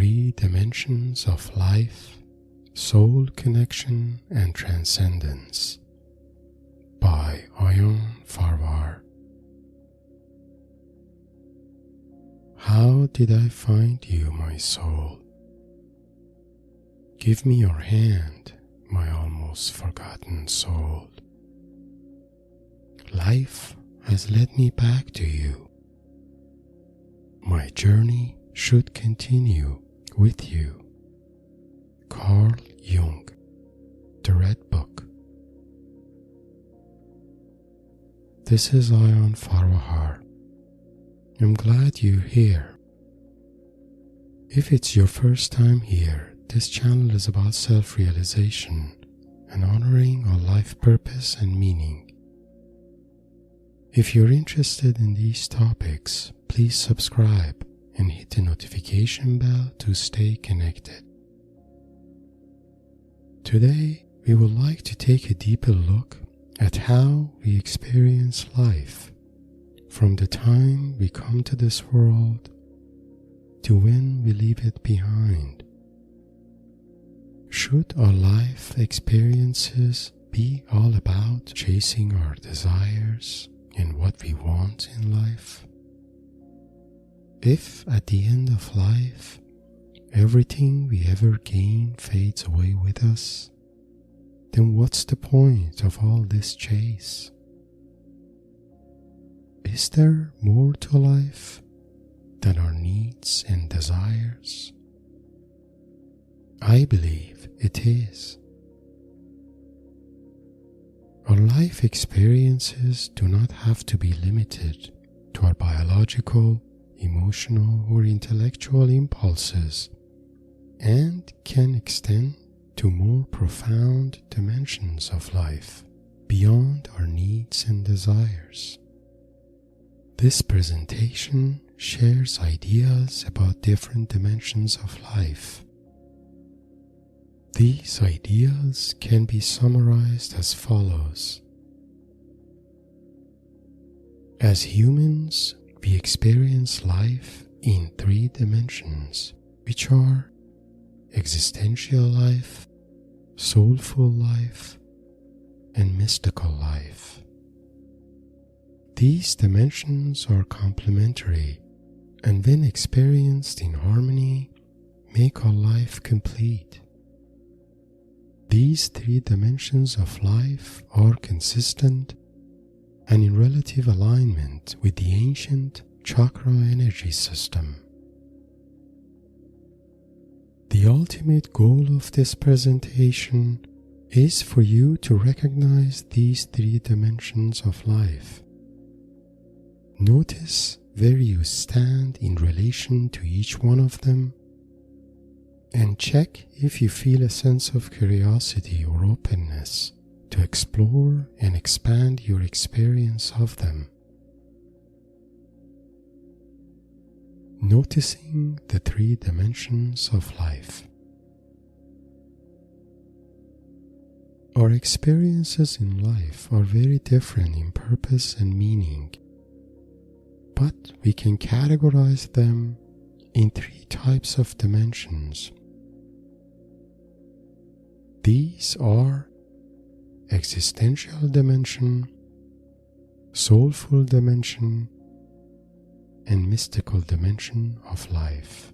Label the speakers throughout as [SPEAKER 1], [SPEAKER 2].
[SPEAKER 1] Three Dimensions of Life, Soul Connection and Transcendence by Ayon Farwar. How did I find you, my soul? Give me your hand, my almost forgotten soul. Life has led me back to you. My journey should continue with you. Carl Jung, The Red Book. This is Ayon Farwar. I'm glad you're here. If it's your first time here, this channel is about self-realization and honoring our life purpose and meaning. If you're interested in these topics, please subscribe and hit the notification bell to stay connected. Today, we would like to take a deeper look at how we experience life from the time we come to this world to when we leave it behind. Should our life experiences be all about chasing our desires and what we want in life? If at the end of life, everything we ever gain fades away with us, then what's the point of all this chase? Is there more to life than our needs and desires? I believe it is. Our life experiences do not have to be limited to our biological, emotional, or intellectual impulses, and can extend to more profound dimensions of life beyond our needs and desires. This presentation shares ideas about different dimensions of life. These ideas can be summarized as follows. As humans, we experience life in three dimensions, which are existential life, soulful life, and mystical life. These dimensions are complementary, and when experienced in harmony, make our life complete. These three dimensions of life are consistent and in relative alignment with the ancient chakra energy system. The ultimate goal of this presentation is for you to recognize these three dimensions of life. Notice where you stand in relation to each one of them, and check if you feel a sense of curiosity or openness to explore and expand your experience of them. Noticing the three dimensions of life. Our experiences in life are very different in purpose and meaning, but we can categorize them in three types of dimensions. These are existential dimension, soulful dimension, and mystical dimension of life.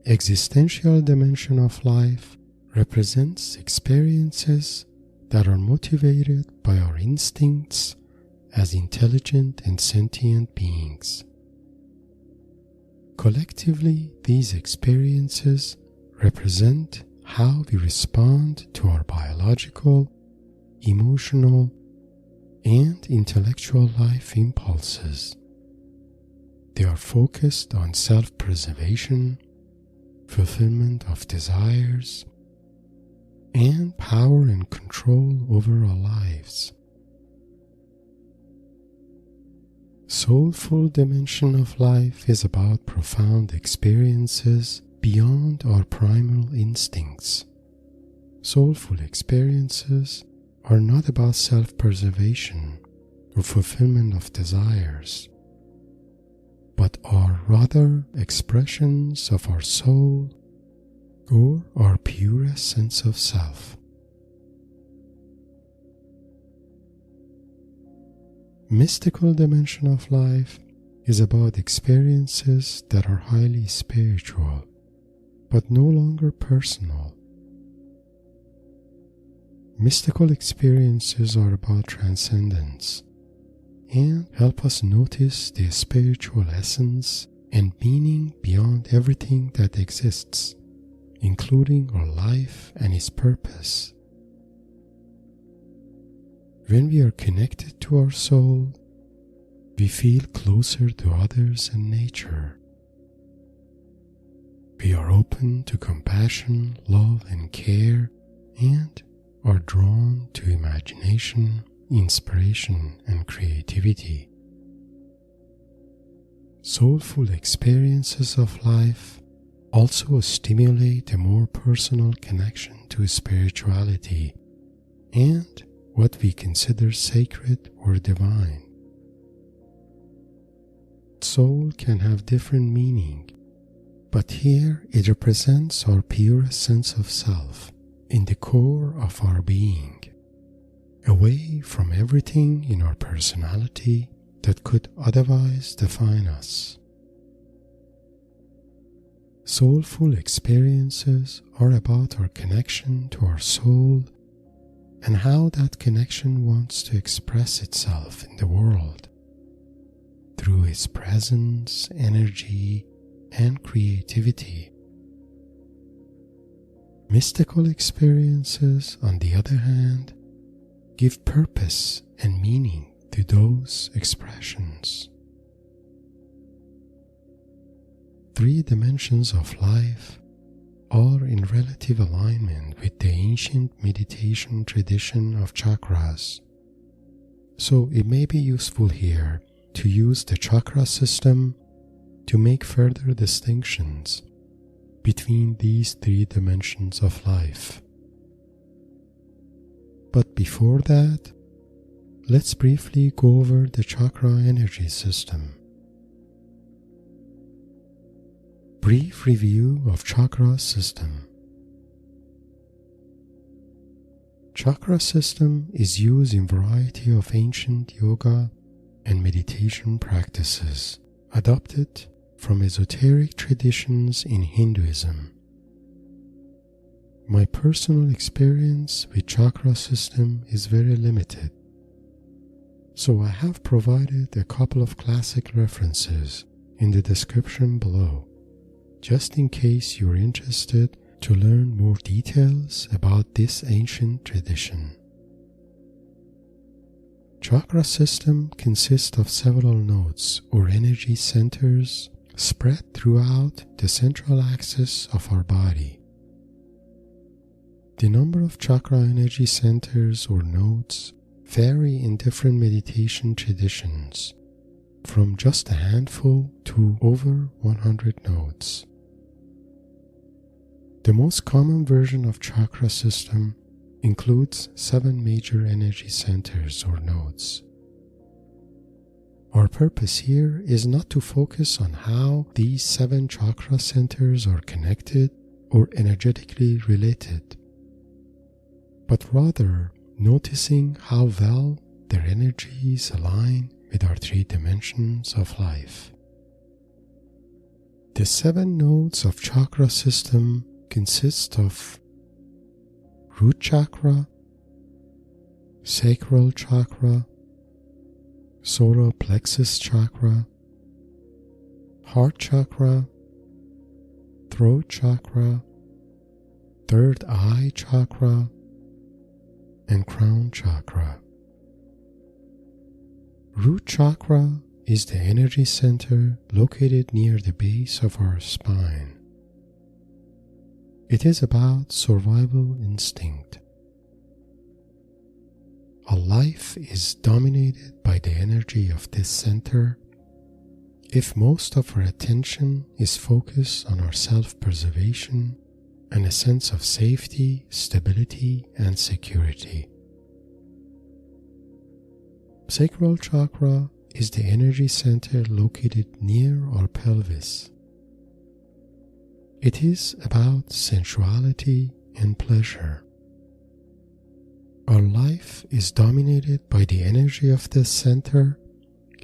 [SPEAKER 1] Existential dimension of life represents experiences that are motivated by our instincts as intelligent and sentient beings. Collectively, these experiences represent how we respond to our biological, emotional, and intellectual life impulses. They are focused on self-preservation, fulfillment of desires, and power and control over our lives. Soulful dimension of life is about profound experiences beyond our primal instincts. Soulful experiences are not about self-preservation or fulfillment of desires, but are rather expressions of our soul or our purest sense of self. Mystical dimension of life is about experiences that are highly spiritual, but no longer personal. Mystical experiences are about transcendence and help us notice the spiritual essence and meaning beyond everything that exists, including our life and its purpose. When we are connected to our soul, we feel closer to others and nature. We are open to compassion, love, and care, and are drawn to imagination, inspiration, and creativity. Soulful experiences of life also stimulate a more personal connection to spirituality and what we consider sacred or divine. Soul can have different meaning, but here it represents our purest sense of self in the core of our being, away from everything in our personality that could otherwise define us. Soulful experiences are about our connection to our soul and how that connection wants to express itself in the world through its presence, energy, and creativity. Mystical experiences, on the other hand, give purpose and meaning to those expressions. 3 dimensions of life are in relative alignment with the ancient meditation tradition of chakras, so it may be useful here to use the chakra system to make further distinctions between these 3 dimensions of life. But before that, let's briefly go over the chakra energy system. Brief review of chakra system. Chakra system is used in variety of ancient yoga and meditation practices adopted from esoteric traditions in Hinduism. My personal experience with chakra system is very limited, so I have provided a couple of classic references in the description below, just in case you're interested to learn more details about this ancient tradition. Chakra system consists of several nodes or energy centers spread throughout the central axis of our body. The number of chakra energy centers or nodes vary in different meditation traditions, from just a handful to over 100 nodes. The most common version of chakra system includes 7 major energy centers or nodes. Our purpose here is not to focus on how these 7 chakra centers are connected or energetically related, but rather noticing how well their energies align with our 3 dimensions of life. The 7 nodes of chakra system consist of root chakra, sacral chakra, solar plexus chakra, heart chakra, throat chakra, third eye chakra, and crown chakra. Root chakra is the energy center located near the base of our spine. It is about survival instinct. Our life is dominated by the energy of this center. If most of our attention is focused on our self-preservation and a sense of safety, stability, and security. Sacral chakra is the energy center located near our pelvis It is about sensuality and pleasure. Our life is dominated by the energy of this center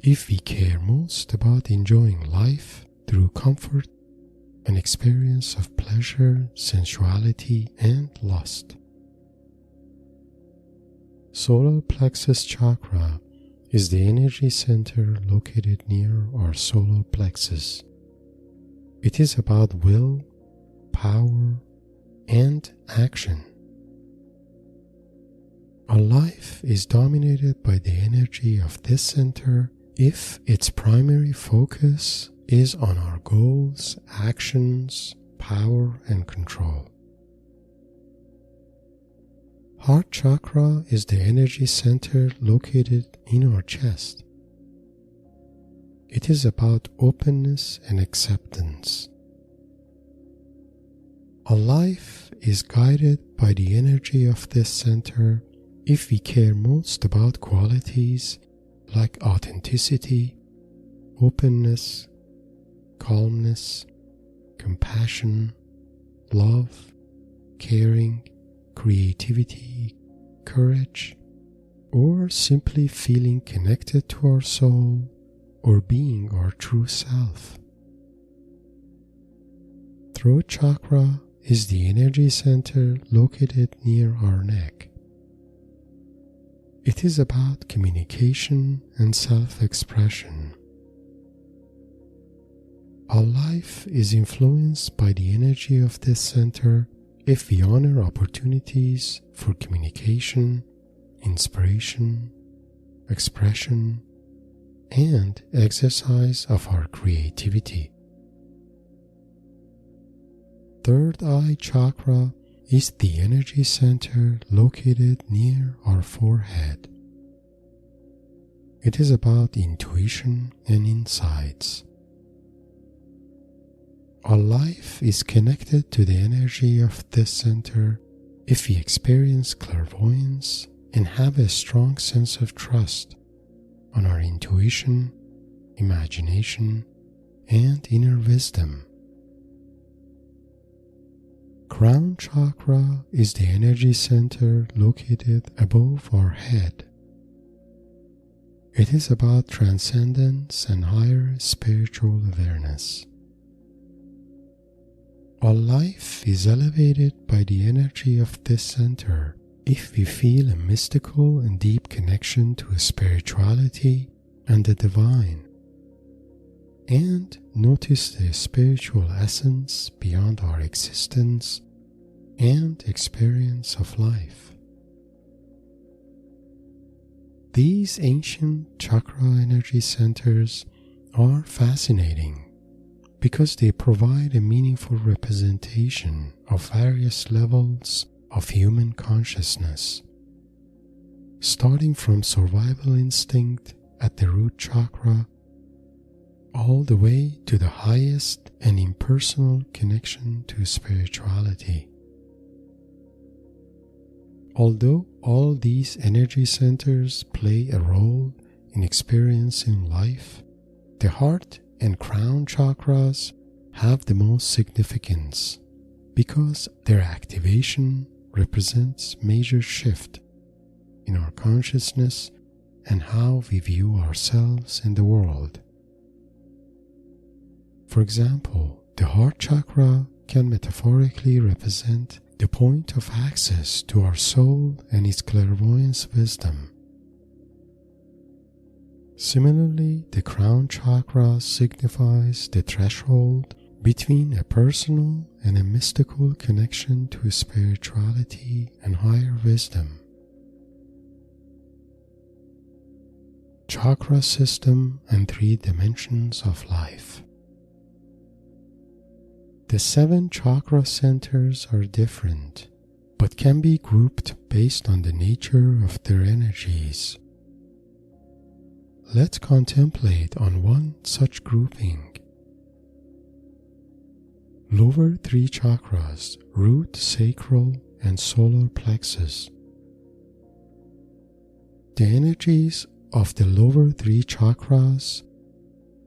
[SPEAKER 1] if we care most about enjoying life through comfort and experience of pleasure, sensuality, and lust. Solar plexus chakra is the energy center located near our solar plexus. It is about will, power, and action. Our life is dominated by the energy of this center if its primary focus is on our goals, actions, power, and control. Heart chakra is the energy center located in our chest. It is about openness and acceptance. Our life is guided by the energy of this center if we care most about qualities like authenticity, openness, calmness, compassion, love, caring, creativity, courage, or simply feeling connected to our soul or being our true self. Throat chakra is the energy center located near our neck. It is about communication and self-expression. Our life is influenced by the energy of this center if we honor opportunities for communication, inspiration, expression, and exercise of our creativity. Third eye chakra is the energy center located near our forehead. It is about intuition and insights. Our life is connected to the energy of this center if we experience clairvoyance and have a strong sense of trust on our intuition, imagination, and inner wisdom. Crown chakra is the energy center located above our head. It is about transcendence and higher spiritual awareness. Our life is elevated by the energy of this center if we feel a mystical and deep connection to spirituality and the divine, and notice the spiritual essence beyond our existence and experience of life. These ancient chakra energy centers are fascinating because they provide a meaningful representation of various levels of human consciousness, starting from survival instinct at the root chakra all the way to the highest and impersonal connection to spirituality. Although all these energy centers play a role in experiencing life, the heart and crown chakras have the most significance because their activation represents major shift in our consciousness and how we view ourselves in the world. For example, the heart chakra can metaphorically represent the point of access to our soul and its clairvoyance wisdom. Similarly, the crown chakra signifies the threshold between a personal and a mystical connection to spirituality and higher wisdom. Chakra system and 3 dimensions of life. The 7 chakra centers are different, but can be grouped based on the nature of their energies. Let's contemplate on one such grouping. Lower 3 chakras, root, sacral, and solar plexus. The energies of the lower 3 chakras,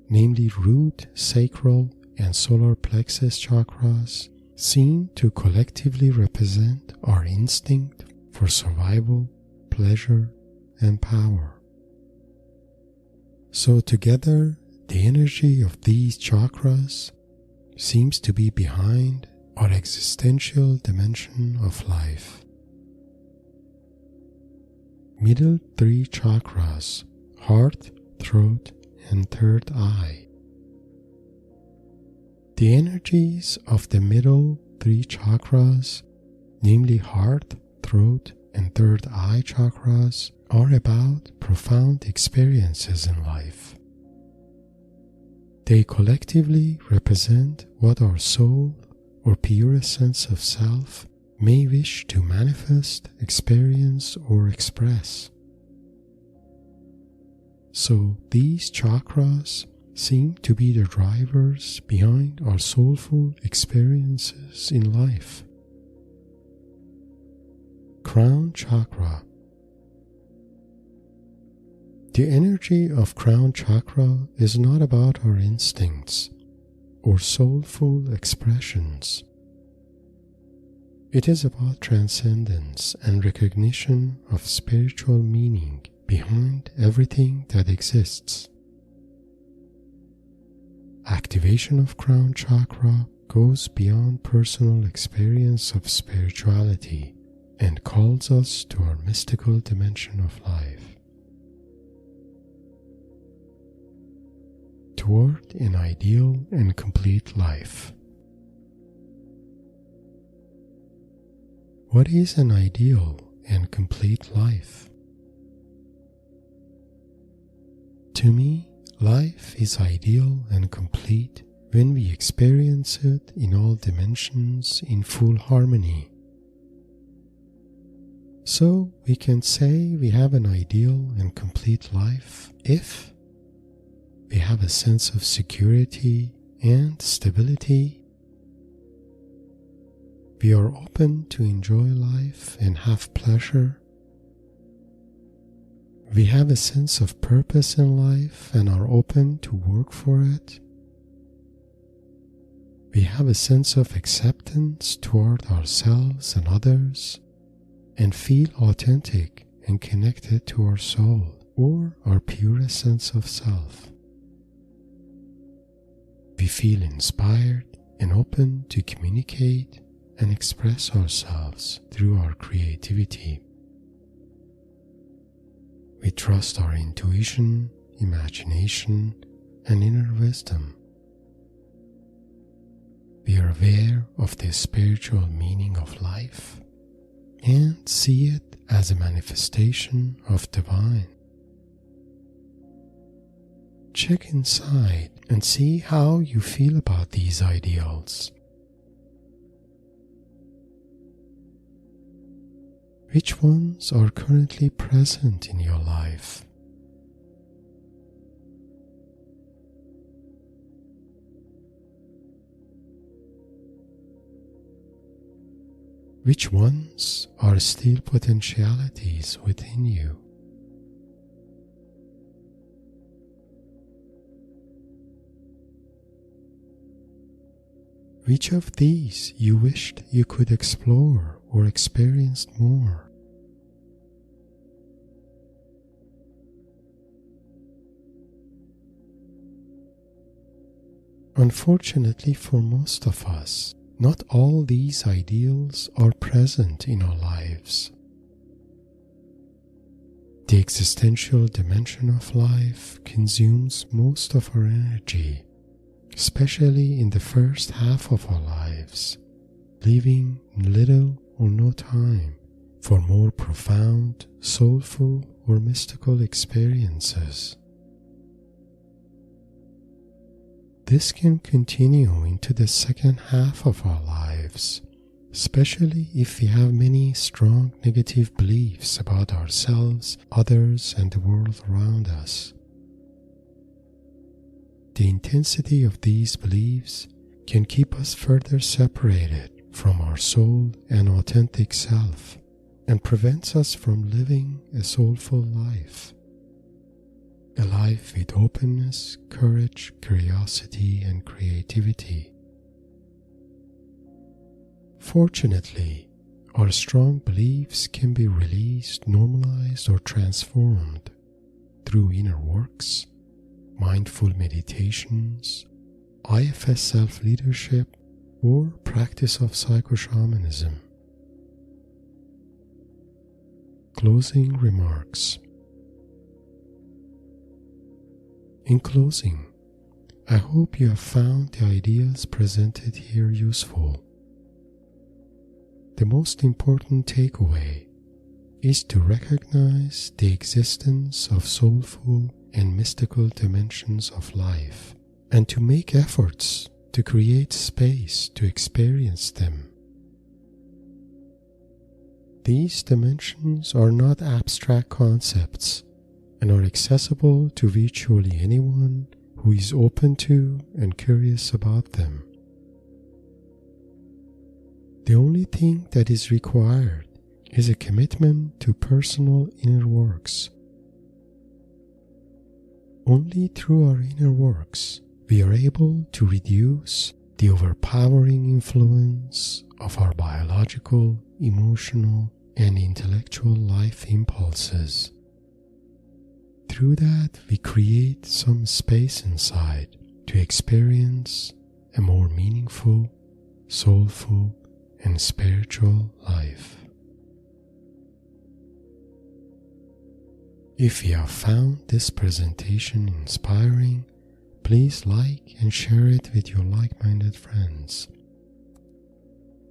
[SPEAKER 1] namely root, sacral, and solar plexus chakras seem to collectively represent our instinct for survival, pleasure, and power. So together, the energy of these chakras seems to be behind our existential dimension of life. Middle three chakras, heart, throat, and third eye. The energies of the middle three chakras, namely heart, throat, and third eye chakras, are about profound experiences in life. They collectively represent what our soul or purest sense of self may wish to manifest, experience, or express. So these chakras seem to be the drivers behind our soulful experiences in life. Crown chakra. The energy of crown chakra is not about our instincts or soulful expressions. It is about transcendence and recognition of spiritual meaning behind everything that exists. Activation of crown chakra goes beyond personal experience of spirituality and calls us to our mystical dimension of life, toward an ideal and complete life. What is an ideal and complete life? To me, life is ideal and complete when we experience it in all dimensions in full harmony. So we can say we have an ideal and complete life if we have a sense of security and stability. We are open to enjoy life and have pleasure. We have a sense of purpose in life and are open to work for it. We have a sense of acceptance toward ourselves and others and feel authentic and connected to our soul or our purest sense of self. We feel inspired and open to communicate and express ourselves through our creativity. We trust our intuition, imagination, and inner wisdom. We are aware of the spiritual meaning of life and see it as a manifestation of divine. Check inside and see how you feel about these ideals. Which ones are currently present in your life? Which ones are still potentialities within you? Which of these you wished you could explore or experienced more? Unfortunately for most of us, not all these ideals are present in our lives. The existential dimension of life consumes most of our energy, especially in the first half of our lives, leaving little or no time for more profound, soulful, or mystical experiences. This can continue into the second half of our lives, especially if we have many strong negative beliefs about ourselves, others, and the world around us. The intensity of these beliefs can keep us further separated from our soul and authentic self and prevents us from living a soulful life. a life with openness, courage, curiosity, and creativity. Fortunately, our strong beliefs can be released, normalized, or transformed through inner works, mindful meditations, IFS self-leadership, or practice of psycho-shamanism. Closing remarks. In closing, I hope you have found the ideas presented here useful. The most important takeaway is to recognize the existence of soulful and mystical dimensions of life, and to make efforts to create space to experience them. These dimensions are not abstract concepts and are accessible to virtually anyone who is open to and curious about them. The only thing that is required is a commitment to personal inner works. Only through our inner works we are able to reduce the overpowering influence of our biological, emotional, and intellectual life impulses. Through that, we create some space inside to experience a more meaningful, soulful, and spiritual life. If you have found this presentation inspiring, please like and share it with your like-minded friends.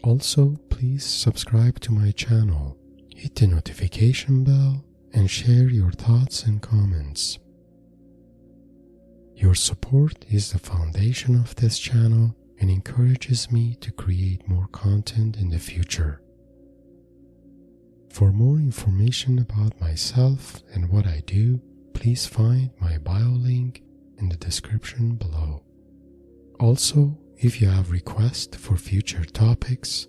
[SPEAKER 1] Also, please subscribe to my channel, hit the notification bell, and share your thoughts and comments. Your support is the foundation of this channel and encourages me to create more content in the future. For more information about myself and what I do, please find my bio link in the description below. Also, if you have requests for future topics,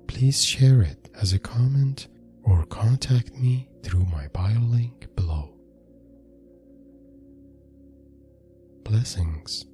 [SPEAKER 1] please share it as a comment or contact me through my bio link below. Blessings.